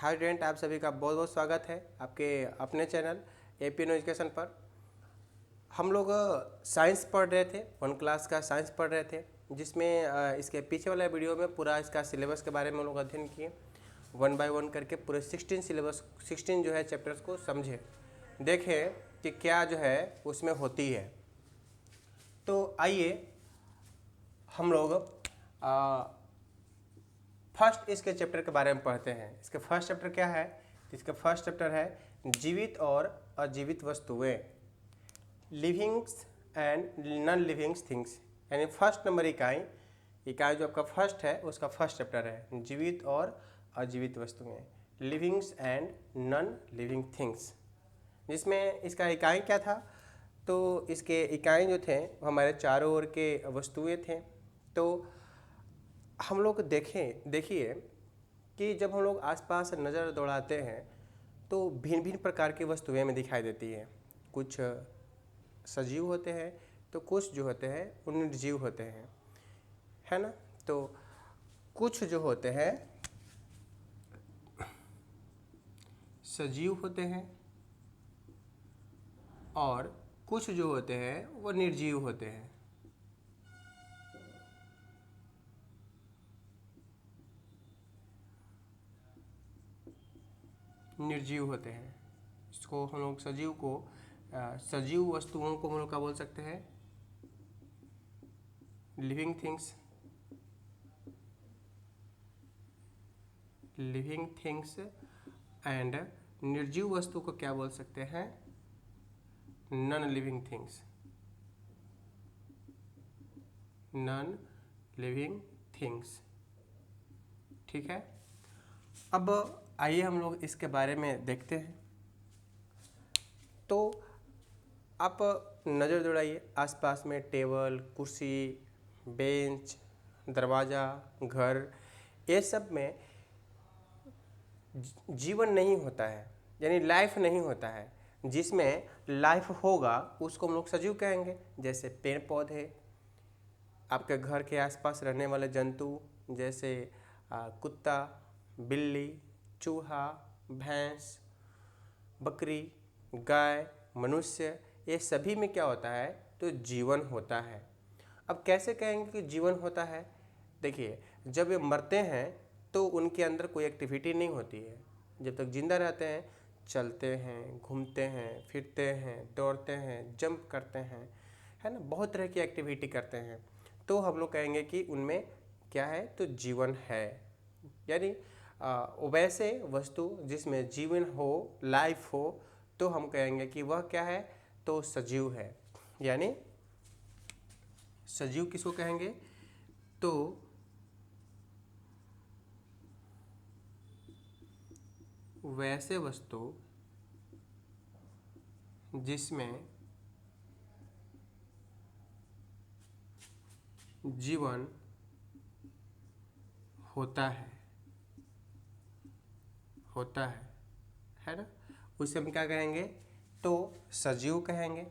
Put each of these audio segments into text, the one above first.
Hi student, आप सभी का बहुत बहुत स्वागत है आपके अपने चैनल एपी एजुकेशन पर। हम लोग साइंस पढ़ रहे थे, 1 क्लास का साइंस पढ़ रहे थे, जिसमें इसके पीछे वाले वीडियो में पूरा इसका सिलेबस के बारे में हम लोग अध्ययन किए 1 बाय 1 करके। पूरे 16 जो है चैप्टर्स को समझे, देखें कि क्या जो है उसमें होती है। तो आइए हम लोग फर्स्ट इसके चैप्टर के बारे में पढ़ते हैं। इसके फर्स्ट चैप्टर क्या है? इसका फर्स्ट चैप्टर है जीवित और अजीवित वस्तुएं, livings and non livings things. यानी फर्स्ट नंबर इकाई जो आपका फर्स्ट है उसका फर्स्ट चैप्टर है जीवित और अजीवित वस्तुएं, livings and non living things. जिसमें इसका इकाई क्या था? तो इसके इकाई जो थे हमारे चारों ओर के वस्तुएं थे। तो हम लोग देखिए कि जब हम लोग आसपास नज़र दौड़ाते हैं तो भिन्न भिन्न प्रकार की वस्तुएं हमें दिखाई देती हैं। कुछ सजीव होते हैं तो कुछ जो होते हैं वो निर्जीव होते हैं, है ना। तो कुछ जो होते हैं सजीव होते हैं और कुछ जो होते हैं वो निर्जीव होते हैं। निर्जीव होते हैं, इसको हम लोग सजीव वस्तुओं को हम लोग क्या बोल सकते हैं? Living things. एंड निर्जीव वस्तु को क्या बोल सकते हैं? Non living things. Non living things, ठीक है। अब आइए हम लोग इसके बारे में देखते हैं। तो आप नज़र दौड़ाइए आसपास में, टेबल, कुर्सी, बेंच, दरवाज़ा, घर, ये सब में जीवन नहीं होता है, यानी लाइफ नहीं होता है। जिसमें लाइफ होगा उसको हम लोग सजीव कहेंगे। जैसे पेड़ पौधे, आपके घर के आसपास रहने वाले जंतु जैसे कुत्ता, बिल्ली, चूहा, भैंस, बकरी, गाय, मनुष्य, ये सभी में क्या होता है? तो जीवन होता है। अब कैसे कहेंगे कि जीवन होता है? देखिए, जब ये मरते हैं तो उनके अंदर कोई एक्टिविटी नहीं होती है। जब तक जिंदा रहते हैं चलते हैं, घूमते हैं, फिरते हैं, दौड़ते हैं, जंप करते हैं, है ना, बहुत तरह की एक्टिविटी करते हैं। तो हम लोग कहेंगे कि उनमें क्या है? तो जीवन है। यानी वैसे वस्तु जिसमें जीवन हो, लाइफ हो, तो हम कहेंगे कि वह क्या है? तो सजीव है। यानी सजीव किसको कहेंगे? तो वैसे वस्तु जिसमें जीवन होता है ना, उसे हम क्या कहेंगे? तो सजीव कहेंगे।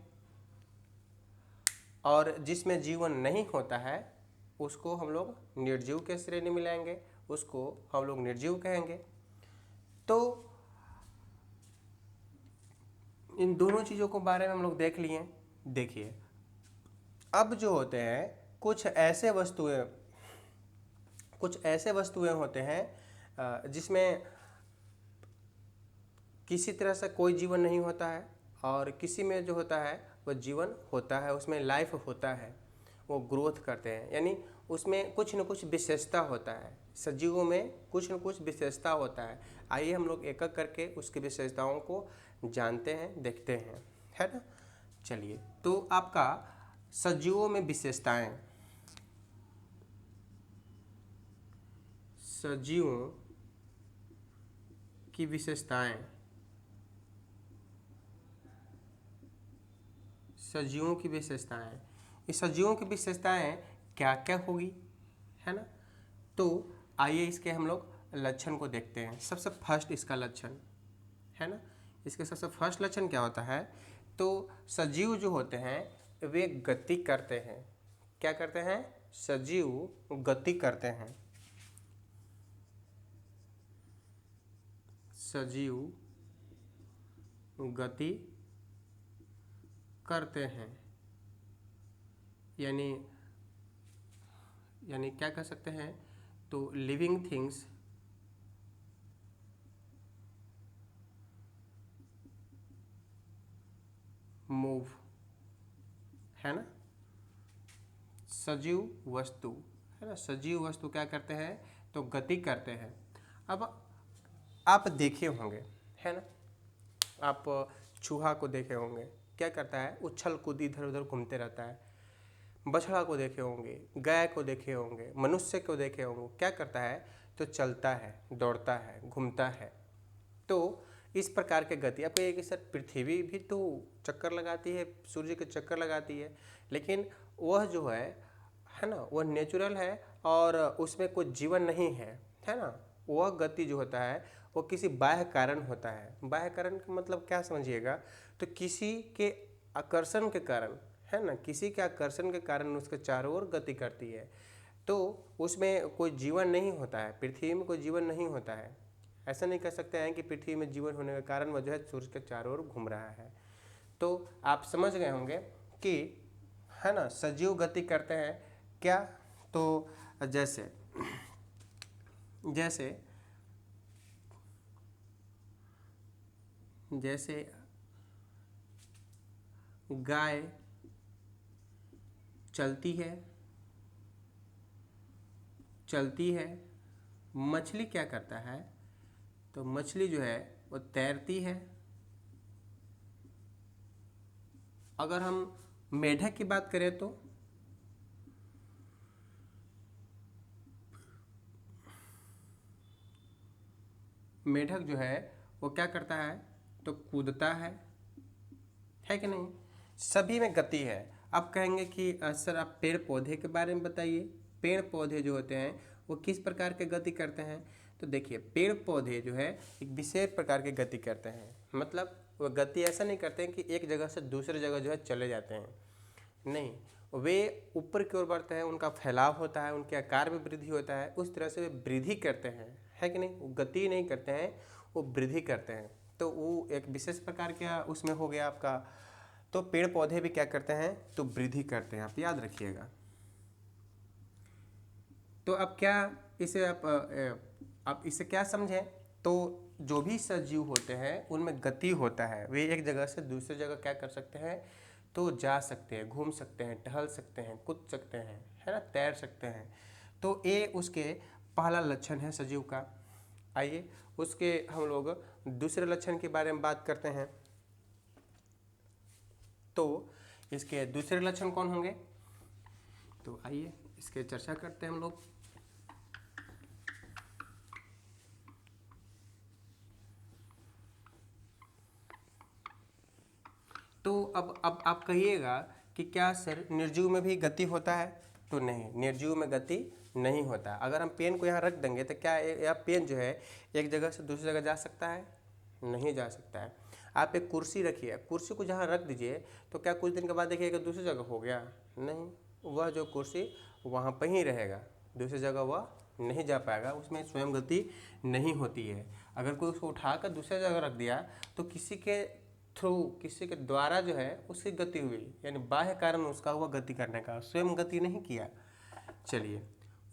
और जिसमें जीवन नहीं होता है उसको हम लोग निर्जीव के श्रेणी में लाएंगे, उसको हम लोग निर्जीव कहेंगे। तो इन दोनों चीज़ों को बारे में हम लोग देख लिए। देखिए, अब जो होते हैं कुछ ऐसे वस्तुएं होते हैं जिसमें किसी तरह से कोई जीवन नहीं होता है, और किसी में जो होता है वह जीवन होता है, उसमें लाइफ होता है, वो ग्रोथ करते हैं। यानी उसमें कुछ न कुछ विशेषता होता है। सजीवों में कुछ न कुछ विशेषता होता है। आइए हम लोग एक एक करके उसकी विशेषताओं को जानते हैं, देखते हैं, है ना। चलिए, तो आपका सजीवों में विशेषताएं, सजीवों की विशेषताएं, सजीवों की विशेषताएं, इस सजीवों की विशेषताएं क्या क्या होगी, है ना। तो आइए इसके हम लोग लक्षण को देखते हैं। सबसे फर्स्ट इसका लक्षण, है ना, इसके सबसे फर्स्ट लक्षण क्या होता है? तो सजीव जो होते हैं वे गति करते हैं। क्या करते हैं? सजीव गति करते हैं। सजीव गति करते हैं, यानी क्या कह सकते हैं, तो लिविंग थिंग्स मूव, है ना। सजीव वस्तु, है ना, सजीव वस्तु क्या करते हैं, तो गति करते हैं। अब आप देखे होंगे, है ना, आप चूहा को देखे होंगे, क्या करता है, उछल कूद इधर उधर घूमते रहता है। बछड़ा को देखे होंगे, गाय को देखे होंगे, मनुष्य को देखे होंगे, क्या करता है, तो चलता है, दौड़ता है, घूमता है। तो इस प्रकार के गति, आपको ये कि सर पृथ्वी भी तो चक्कर लगाती है, सूर्य के चक्कर लगाती है, लेकिन वह जो है ना, वह नेचुरल है और उसमें कोई जीवन नहीं है ना। वह गति जो होता है वो किसी बाह्य कारण होता है। बाह्य कारण का मतलब क्या समझिएगा, तो किसी के आकर्षण के कारण, है ना, किसी के आकर्षण के कारण उसके चारों ओर गति करती है। तो उसमें कोई जीवन नहीं होता है, पृथ्वी में कोई जीवन नहीं होता है। ऐसा नहीं कह सकते हैं कि पृथ्वी में जीवन होने का कारण वह जो है सूर्य के चारों ओर घूम रहा है। तो आप समझ गए होंगे कि, है ना, सजीव गति करते हैं क्या, तो जैसे जैसे जैसे गाय चलती है, मछली क्या करता है, तो मछली जो है वो तैरती है। अगर हम मेढक की बात करें तो मेढक जो है वो क्या करता है, तो कूदता है कि नहीं। सभी में गति है। अब कहेंगे कि सर आप पेड़ पौधे के बारे में बताइए, पेड़ पौधे जो होते हैं वो किस प्रकार के गति करते हैं। तो देखिए, पेड़ पौधे जो है एक विशेष प्रकार की गति करते हैं। मतलब वो गति ऐसा नहीं करते हैं कि एक जगह से दूसरी जगह जो है चले जाते हैं, नहीं, वे ऊपर की ओर बढ़ते हैं, उनका फैलाव होता है, उनके आकार में वृद्धि होता है, उस तरह से वे वृद्धि करते हैं, है कि नहीं। वो गति नहीं करते हैं, वो वृद्धि करते हैं। तो वो एक विशेष प्रकार का उसमें हो गया आपका। तो पेड़ पौधे भी क्या करते हैं, तो वृद्धि करते हैं, आप याद रखिएगा। तो अब क्या इसे आप इसे क्या समझें, तो जो भी सजीव होते हैं उनमें गति होता है। वे एक जगह से दूसरी जगह क्या कर सकते हैं, तो जा सकते हैं, घूम सकते हैं, टहल सकते हैं, कूद सकते हैं, है ना, तैर सकते हैं। तो ये उसके पहला लक्षण है सजीव का। आइए उसके हम लोग दूसरे लक्षण के बारे में बात करते हैं। तो इसके दूसरे लक्षण कौन होंगे, तो आइए इसके चर्चा करते हैं हम लोग। तो अब आप कहिएगा कि क्या सर निर्जीव में भी गति होता है, तो नहीं, निर्जीव में गति नहीं होता। अगर हम पेन को यहाँ रख देंगे तो क्या यह पेन जो है एक जगह से दूसरी जगह जा सकता है, नहीं जा सकता है। आप एक कुर्सी रखिए, कुर्सी को जहाँ रख दीजिए तो क्या कुछ दिन के बाद देखिएगा दूसरी जगह हो गया, नहीं, वह जो कुर्सी वहाँ पर ही रहेगा, दूसरी जगह वह नहीं जा पाएगा, उसमें स्वयं गति नहीं होती है। अगर कोई उसको उठाकर दूसरी जगह रख दिया तो किसी के थ्रू, किसी के द्वारा जो है उसकी गति हुई, यानी बाह्य कारण उसका हुआ गति करने का, स्वयं गति नहीं किया। चलिए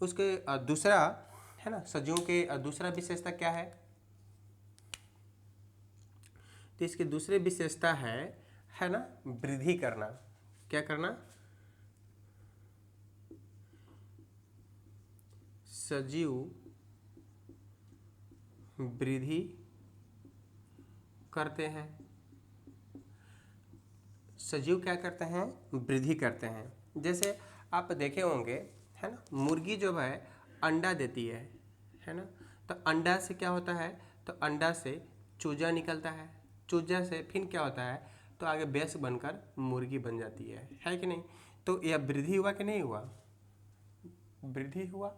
उसके दूसरा, है ना, सजीवों के दूसरा विशेषता क्या है, तो इसकी दूसरी विशेषता है ना, वृद्धि करना। क्या करना, सजीव वृद्धि करते हैं। सजीव क्या करते हैं, वृद्धि करते हैं। जैसे आप देखे होंगे, है ना, मुर्गी जो है अंडा देती है ना, तो अंडा से क्या होता है, तो अंडा से चूजा निकलता है, चूजा से फिर क्या होता है, तो आगे वयस्क बनकर मुर्गी बन जाती है कि नहीं। तो यह वृद्धि हुआ कि नहीं हुआ, वृद्धि हुआ।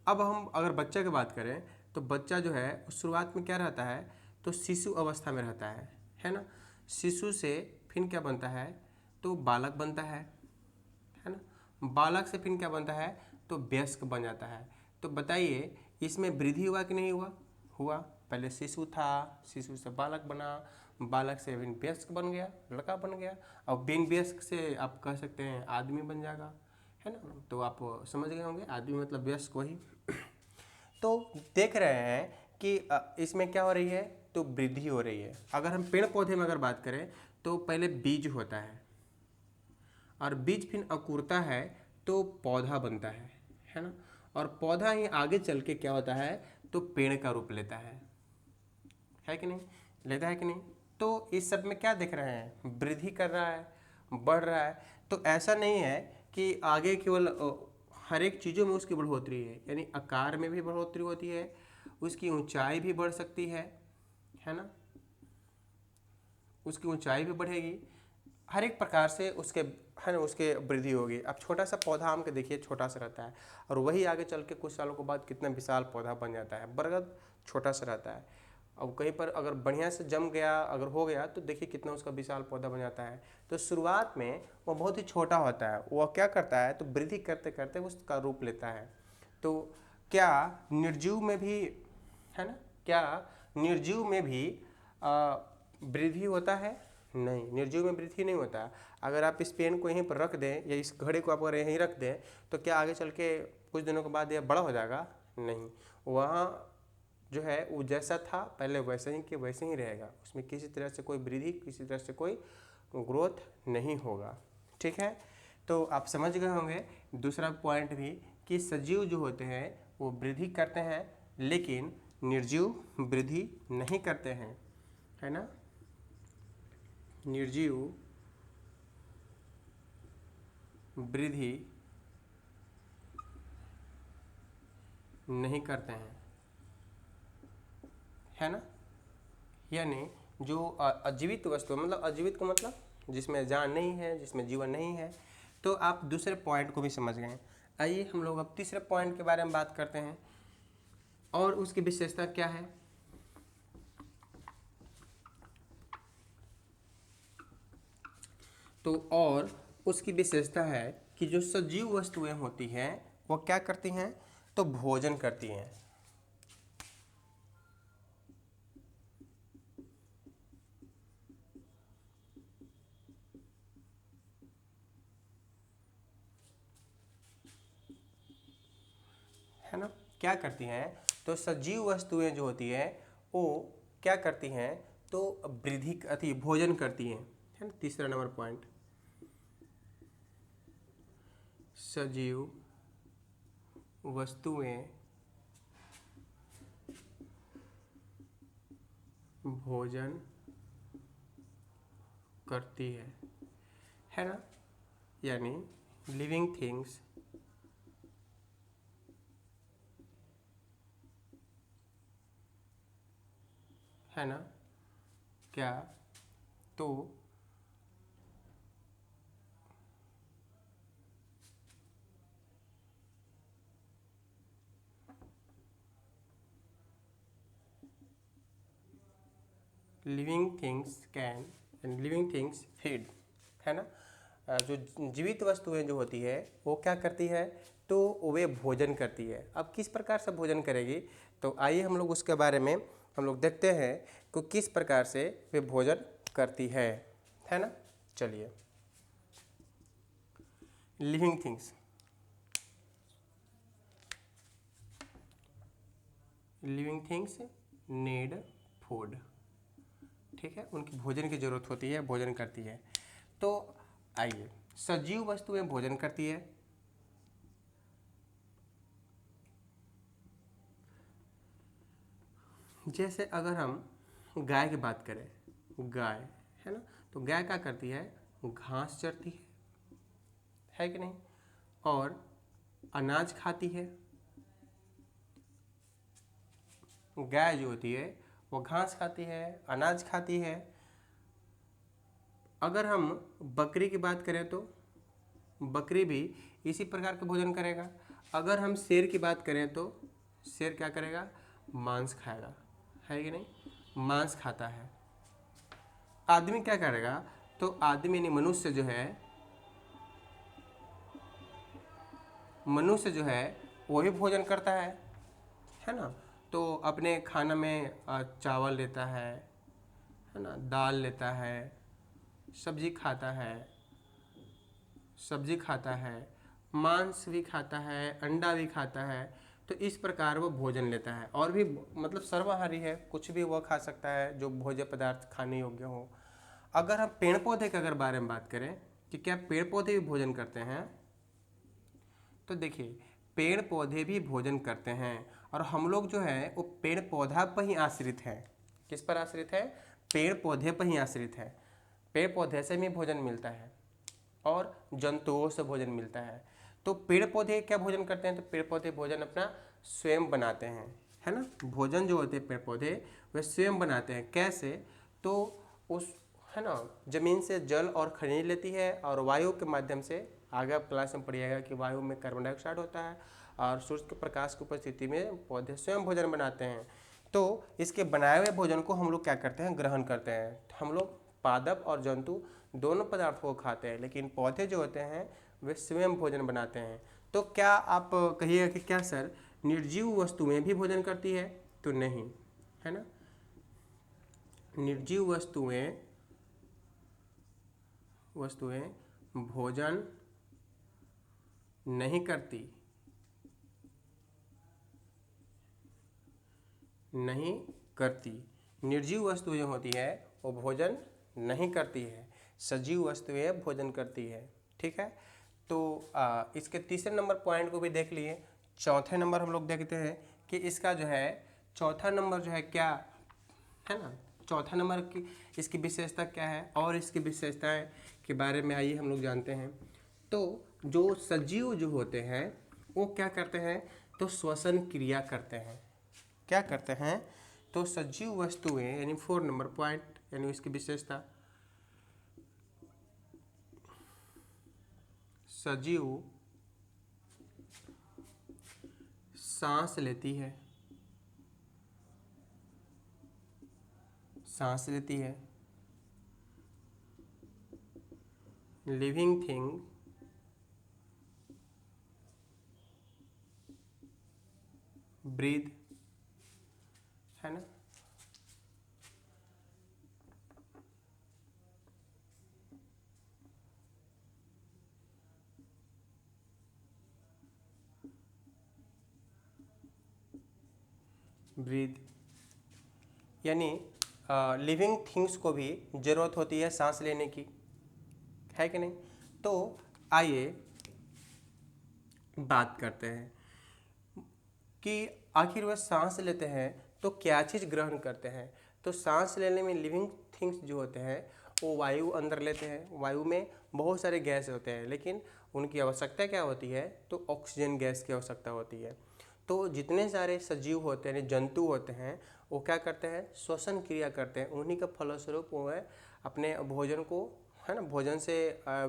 अब हम अगर बच्चे की बात करें तो बच्चा जो है शुरुआत में क्या रहता है, तो शिशु अवस्था में रहता है ना। शिशु से फिर क्या बनता है, तो बालक बनता है ना। बालक से फिर क्या बनता है, तो वयस्क बन जाता है। तो बताइए इसमें वृद्धि हुआ कि नहीं हुआ, हुआ। पहले शिशु था, शिशु से बालक बना, बालक से बिन वयस्क बन गया, लड़का बन गया, और बिन वयस्क से आप कह सकते हैं आदमी बन जाएगा, है ना। तो आप समझ गए होंगे, आदमी मतलब वयस्क वही। तो देख रहे हैं कि इसमें क्या हो रही है, तो वृद्धि हो रही है। अगर हम पेड़ पौधे में अगर बात करें तो पहले बीज होता है, और बीज फिर अंकुरता है तो पौधा बनता है ना। और पौधा ही आगे चल के क्या होता है, तो पेड़ का रूप लेता है कि नहीं, लेता है कि नहीं। तो इस सब में क्या देख रहे हैं, वृद्धि कर रहा है, बढ़ रहा है। तो ऐसा नहीं है कि आगे केवल हर एक चीज़ों में उसकी बढ़ोतरी है, यानी आकार में भी बढ़ोतरी होती है, उसकी ऊंचाई भी बढ़ सकती है ना, उसकी ऊंचाई भी बढ़ेगी, हर एक प्रकार से उसके, है ना, उसके वृद्धि होगी। अब छोटा सा पौधा आम के देखिए, छोटा सा रहता है, और वही आगे चल के कुछ सालों के बाद कितना विशाल पौधा बन जाता है। बरगद छोटा सा रहता है, अब कहीं पर अगर बढ़िया से जम गया, अगर हो गया, तो देखिए कितना उसका विशाल पौधा बन जाता है। तो शुरुआत में वो बहुत ही छोटा होता है, वो क्या करता है, तो वृद्धि करते करते उसका रूप लेता है। तो क्या निर्जीव में भी, है ना, क्या निर्जीव में भी वृद्धि होता है? नहीं, निर्जीव में वृद्धि नहीं होता। अगर आप इस पेन को यहीं पर रख दें, या इस घड़े को आप अगर यहीं रख दें, तो क्या आगे चल के कुछ दिनों के बाद यह बड़ा हो जाएगा? नहीं, वहाँ जो है वो जैसा था पहले वैसे ही के वैसे ही रहेगा, उसमें किसी तरह से कोई वृद्धि, किसी तरह से कोई ग्रोथ नहीं होगा। ठीक है, तो आप समझ गए होंगे दूसरा पॉइंट भी, कि सजीव जो होते हैं वो वृद्धि करते हैं, लेकिन निर्जीव वृद्धि नहीं करते हैं, है ना। निर्जीव वृद्धि नहीं करते हैं, है ना। यानी जो अजीवित वस्तु, मतलब अजीवित का मतलब जिसमें जान नहीं है, जिसमें जीवन नहीं है। तो आप दूसरे पॉइंट को भी समझ गए। आइए हम लोग अब तीसरे पॉइंट के बारे में बात करते हैं, और उसकी विशेषता क्या है। तो और उसकी विशेषता है कि जो सजीव वस्तुएं होती हैं वो क्या करती हैं, तो भोजन करती हैं, है ना। क्या करती हैं, तो सजीव वस्तुएं जो होती हैं वो क्या करती हैं, तो वृद्धि अति भोजन करती हैं, है ना। तीसरा नंबर पॉइंट, सजीव वस्तुएं भोजन करती है ना। यानी लिविंग थिंग्स है ना, क्या, तो living things can and living things feed, है ना। जो जीवित वस्तुएं जो होती है वो क्या करती है, तो वे भोजन करती है। अब किस प्रकार से भोजन करेगी, तो आइए हम लोग उसके बारे में हम लोग देखते हैं कि किस प्रकार से वे भोजन करती है ना। चलिए, living things, living things need food, ठीक है, उनकी भोजन की जरूरत होती है, भोजन करती है। तो आइए, सजीव वस्तुएं भोजन करती है, जैसे अगर हम गाय की बात करें, गाय, है ना, तो गाय क्या करती है, घास चरती है कि नहीं, और अनाज खाती है। गाय जो होती है वो घास खाती है, अनाज खाती है। अगर हम बकरी की बात करें तो बकरी भी इसी प्रकार का भोजन करेगा। अगर हम शेर की बात करें तो शेर क्या करेगा, मांस खाएगा, है कि नहीं, मांस खाता है। आदमी क्या करेगा, तो आदमी यानी मनुष्य जो है वो भी भोजन करता है ना। तो अपने खाना में चावल लेता है ना, दाल लेता है, सब्जी खाता है, मांस भी खाता है, अंडा भी खाता है। तो इस प्रकार वो भोजन लेता है। और भी मतलब सर्वाहारी है, कुछ भी वो खा सकता है जो भोज्य पदार्थ खाने योग्य हो। अगर हम पेड़ पौधे के अगर बारे में बात करें कि क्या पेड़ पौधे भी भोजन करते हैं, तो देखिए पेड़ पौधे भी भोजन करते हैं। और हम लोग जो है वो पेड़ पौधा पर ही आश्रित हैं। किस पर आश्रित है? पेड़ पौधे पर ही आश्रित है। पेड़ पौधे से भी भोजन मिलता है और जंतुओं से भोजन मिलता है। तो पेड़ पौधे क्या भोजन करते हैं? तो पेड़ पौधे भोजन अपना स्वयं बनाते हैं, है ना। भोजन जो होते हैं पेड़ पौधे वे स्वयं बनाते हैं। कैसे? तो उस है ना, जमीन से जल और खनिज लेती है और वायु के माध्यम से, आगे आप क्लास में पढ़िएगा कि वायु में कार्बन डाइऑक्साइड होता है और सूर्य के प्रकाश की उपस्थिति में पौधे स्वयं भोजन बनाते हैं। तो इसके बनाए हुए भोजन को हम लोग क्या करते हैं? ग्रहण करते हैं। हम लोग पादप और जंतु दोनों पदार्थों को खाते हैं, लेकिन पौधे जो होते हैं वे स्वयं भोजन बनाते हैं। तो क्या आप कहिएगा कि क्या सर निर्जीव वस्तुएं भी भोजन करती है? तो नहीं, है ना। निर्जीव वस्तुएं भोजन नहीं करती, निर्जीव वस्तु जो होती है वो भोजन नहीं करती है, सजीव वस्तुएं भोजन करती है। ठीक है। तो इसके तीसरे नंबर पॉइंट को भी देख लिए। चौथे नंबर हम लोग देखते हैं कि इसका जो है चौथा नंबर जो है क्या है ना, चौथा नंबर की इसकी विशेषता क्या है और इसकी विशेषताएं के बारे में आइए हम लोग जानते हैं। तो जो सजीव जो होते हैं वो क्या करते हैं? तो श्वसन क्रिया करते हैं। क्या करते हैं? तो सजीव वस्तुएं यानी 4 नंबर पॉइंट यानी इसकी विशेषता, सजीव सांस लेती है, लिविंग थिंग ब्रीथ, है ना। ब्रीथ यानी लिविंग थिंग्स को भी ज़रूरत होती है सांस लेने की, है कि नहीं। तो आइए बात करते हैं कि आखिर वह सांस लेते हैं तो क्या चीज़ ग्रहण करते हैं। तो सांस लेने में लिविंग थिंग्स जो होते हैं वो वायु अंदर लेते हैं। वायु में बहुत सारे गैस होते हैं, लेकिन उनकी आवश्यकता क्या होती है? तो ऑक्सीजन गैस की आवश्यकता होती है। तो जितने सारे सजीव होते हैं, जंतु होते हैं, वो क्या करते हैं? श्वसन क्रिया करते हैं। उन्हीं का फलस्वरूप वो है अपने भोजन को, है ना, भोजन से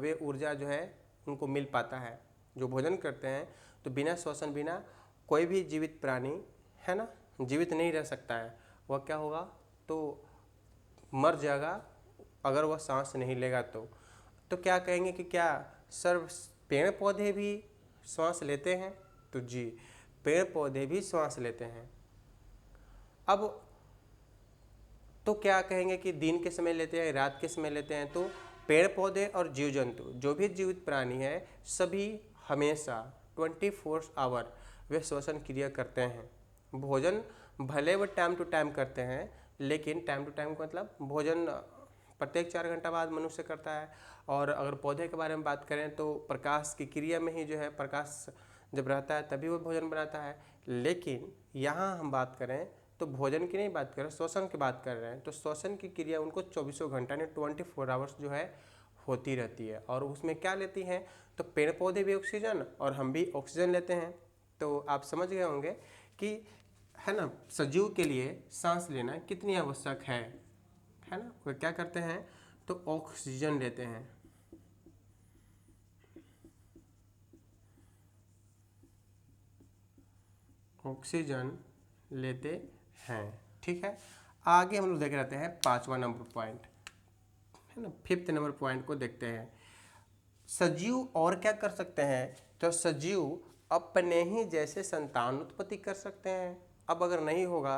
वे ऊर्जा जो है उनको मिल पाता है जो भोजन करते हैं। तो बिना श्वसन, बिना कोई भी जीवित प्राणी, है ना, जीवित नहीं रह सकता है। वह क्या होगा? तो मर जाएगा अगर वह सांस नहीं लेगा। तो क्या कहेंगे कि क्या सर पेड़ पौधे भी सांस लेते हैं? तो जी, पेड़ पौधे भी सांस लेते हैं। अब तो क्या कहेंगे कि दिन के समय लेते हैं, रात के समय लेते हैं? तो पेड़ पौधे और जीव जंतु जो भी जीवित प्राणी है सभी हमेशा 24 आवर वे श्वसन क्रिया करते हैं। भोजन भले वो टाइम टू टाइम करते हैं, लेकिन टाइम टू टाइम का मतलब भोजन प्रत्येक 4 घंटा बाद मनुष्य करता है। और अगर पौधे के बारे में बात करें तो प्रकाश की क्रिया में ही जो है, प्रकाश जब रहता है तभी वो भोजन बनाता है। लेकिन यहाँ हम बात करें तो भोजन की नहीं बात कर रहे, श्वसन की बात कर रहे हैं। तो श्वसन की क्रिया उनको 24 घंटा यानी 24 आवर्स जो है होती रहती है। और उसमें क्या लेती हैं? तो पेड़ पौधे भी ऑक्सीजन और हम भी ऑक्सीजन लेते हैं। तो आप समझ गए होंगे कि, है ना, सजीव के लिए सांस लेना कितनी आवश्यक है ना। वे क्या करते हैं? तो ऑक्सीजन लेते हैं। ऑक्सीजन लेते हैं। ठीक है। आगे हम लोग देख रहते हैं 5वां नंबर पॉइंट, है ना, 5th नंबर पॉइंट को देखते हैं। सजीव और क्या कर सकते हैं? तो सजीव अपने ही जैसे संतान उत्पत्ति कर सकते हैं। अब अगर नहीं होगा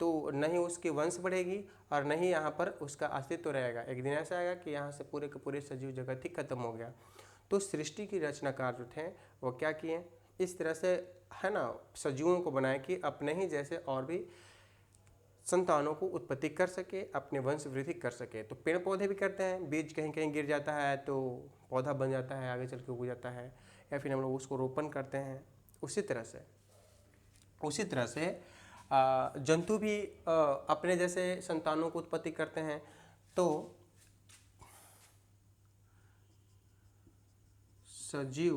तो नहीं उसकी वंश बढ़ेगी और नहीं यहाँ पर उसका अस्तित्व रहेगा। एक दिन ऐसा आएगा कि यहाँ से पूरे के पूरे सजीव जगत ही खत्म हो गया। तो सृष्टि की रचनाकार जो थे वो क्या किए, इस तरह से है ना सजीवों को बनाए कि अपने ही जैसे और भी संतानों को उत्पत्ति कर सके, अपने वंश वृद्धि कर सके। तो पेड़ पौधे भी करते हैं, बीज कहीं कहीं गिर जाता है तो पौधा बन जाता है, आगे चल के उग जाता है, या फिर हम लोग उसको रोपण करते हैं। उसी तरह से जंतु भी अपने जैसे संतानों को उत्पत्ति करते हैं। तो सजीव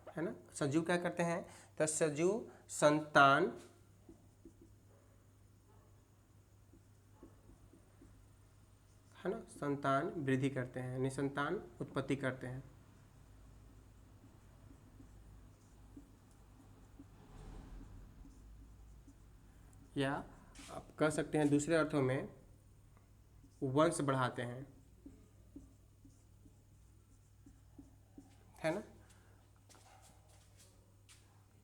है ना, सजीव क्या करते हैं, तो सजीव संतान है ना, संतान वृद्धि करते हैं, यानी संतान उत्पत्ति करते हैं। या आप कह सकते हैं दूसरे अर्थों में वंश बढ़ाते हैं, है ना।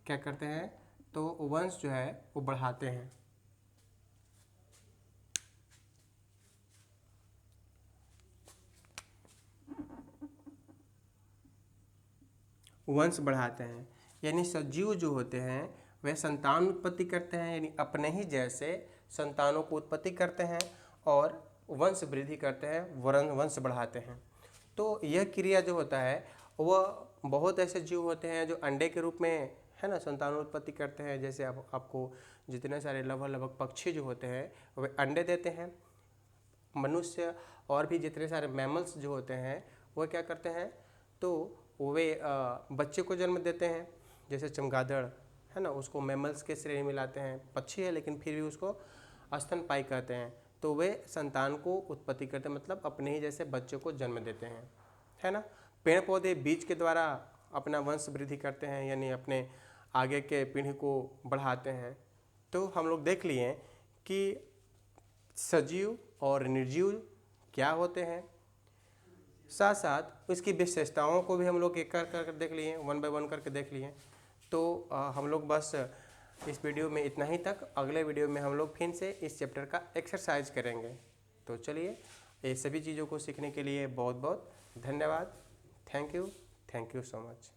क्या करते हैं, तो वंश जो है वो बढ़ाते हैं। वंश बढ़ाते हैं यानी सजीव जो होते हैं वे संतान उत्पत्ति करते हैं, यानी अपने ही जैसे संतानों को उत्पत्ति करते हैं और वंश वृद्धि करते हैं, वंश बढ़ाते हैं। तो यह क्रिया जो होता है वह बहुत ऐसे जीव होते हैं जो अंडे के रूप में है ना संतानोत्पत्ति करते हैं। जैसे आपको जितने सारे लगभग पक्षी जो होते हैं वे अंडे देते हैं। मनुष्य और भी जितने सारे मैमल्स जो होते हैं वह क्या करते हैं, तो वे बच्चे को जन्म देते हैं। जैसे चमगादड़ है ना, उसको मैमल्स के श्रेणी में लाते हैं, पक्षी है लेकिन फिर भी उसको स्तनपायी कहते हैं। तो वे संतान को उत्पत्ति करते हैं, मतलब अपने ही जैसे बच्चे को जन्म देते हैं, है ना। पेड़ पौधे बीज के द्वारा अपना वंश वृद्धि करते हैं, यानी अपने आगे के पीढ़ी को बढ़ाते हैं। तो हम लोग देख लिए कि सजीव और निर्जीव क्या होते हैं, साथ साथ उसकी विशेषताओं को भी हम लोग एक कर देख लिए, 1 बाय 1 करके देख लिए। तो हम लोग बस इस वीडियो में इतना ही तक। अगले वीडियो में हम लोग फिर से इस चैप्टर का एक्सरसाइज करेंगे। तो चलिए, ये सभी चीज़ों को सीखने के लिए बहुत बहुत धन्यवाद। Thank you so much.